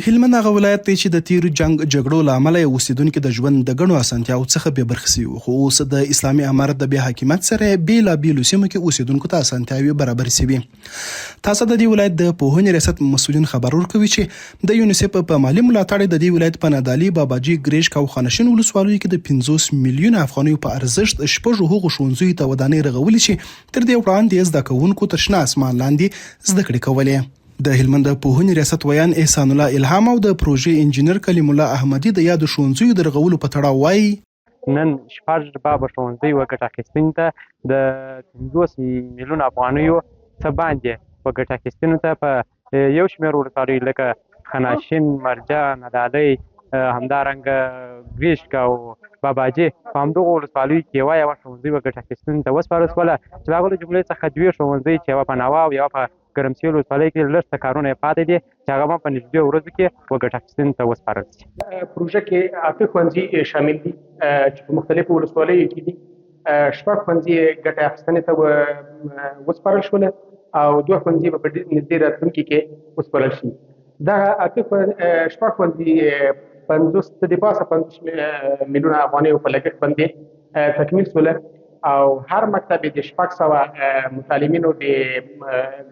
هلمند هغه ولایت دی چې د تیرو جنگ جګړو له امله یې اوسیدونکو د ژوند د ګڼو اسانتیاو څخه بې برخې سوي وو، خو اوس د اسلامي امارت د بې حاکمیت سره بېلابېلو سیمو کې اوسیدونکو ته اسانتیاوې برابرې سوي. تاسو د دې ولایت د پوهنې ریاست مسؤلین خبر ورکوي چې د یونیسف په مالي ملاتړ د دې ولایت په نادالي، باباجي، ګریشک او خانشین ولسوالیو کې د 50 میلیون افغانیو په ارزښت شپږ هغو ښوونځیو ته ودانۍ رغولې چې تر دې وړاندې زده کوونکو تر شنه اسمان لاندې زده کړې کولې. د هلمند پوهنې ریاست ویان احسان الله الهام او د پروژې انجینر کلیم الله احمدي د یادو ښوونځیو د رغولو په تړاو وایي نن شپږ بابا ښوونځي وګټه اخیستنې ته د 50 میلیون افغانیو څه باندې وګټه اخیستنې ته په یو شمېر ولسوالیو لکه خناشین، مرجان، نادالۍ، همدارنګه ګریشک او باباجي په همدغو ولسوالیو کې یوه ښوونځي وګټه اخیستنې ته وسپارل شوله چې د هغو له جملې څخه دوې ښوونځي چې یوه په ناوه او یوه په ګرمسیر ولسوالۍ کې لږ څه کارونه یې پاتې دي چې هغه هم په نږدې ورځو کې وګټه اخیستنې ته وسپارل شي. پروژه کې 8 ښوونځي شامل دي چې په مختلفو ولسوالیو کې دي. 6 ښوونځي ګټه اخیستنې ته وسپارل شول او 2 ښوونځي په نږدې راتلونکي کې وسپارل شي. دغه 8 ښوونځي 50 میلیون افغانیو په لګښت باندې تکمیل شول او هر مکتب د 600 متعلمینو د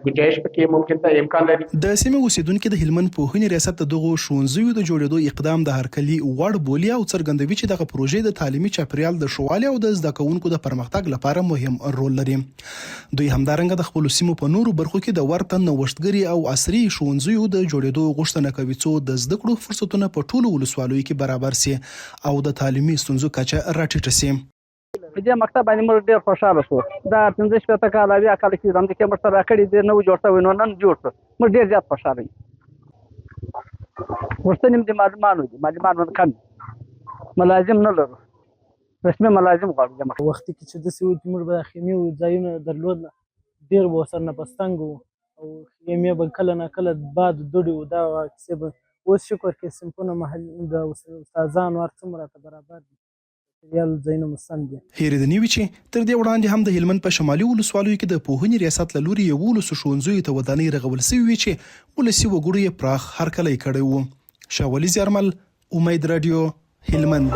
ګنجایش پکې ممکن ته امکان لري. د سیمې اوسیدونکو د هلمند پوهنې ریاست دغه ښوونځیو د جوړېدو اقدام د هرکلي وړ بولي او څرګندوي چې دغه پروژې د تعلیمي چاپیریال د ښه والي او د زده کوونکو د پرمختګ لپاره مهم رول لري. دوی همدارنګه د خپلو سیمو په نورو برخو کې د ورته نوښتګري او عصري ښوونځیو د جوړېدو غوښتنه کوي څو د زده کړو فرصتونه په ټولو ولسوالیو کې برابر سي او د تعلیمي ستونزو کچه راټیټه سي. په دې مکتب باندې موږ ډېر خوشاله شو. دا 15 کاله بیا کال کې زموږ کې موږ سره کړي دي نو جوړ شوی نو نن جوړ شو. موږ ډېر زیات خوشاله یو. ورته د معلوماتو کم ملازم نه لرو. رسمي ملازم غواړو. وخت کې چې د سوي موږ به خیمه ځایونه درلود ډېر به سره نه پستنګ او خیمه به کله نه کله بعد دوړي دا کیسه به اوس شکر کې سمپونه محل د استادان ورڅومره ته برابر دي. هیرېدنې وي چې تر دې وړاندې هم د هلمند په شمالي ولسوالیو کې د پوهنې ریاست له لوري 11 ښوونځیو ته ودانۍ رغول سوي وي چې ولسي وګړو یې پراخ هرکلی کړی و. شاولي زیارمل، امید رادیو، هلمند.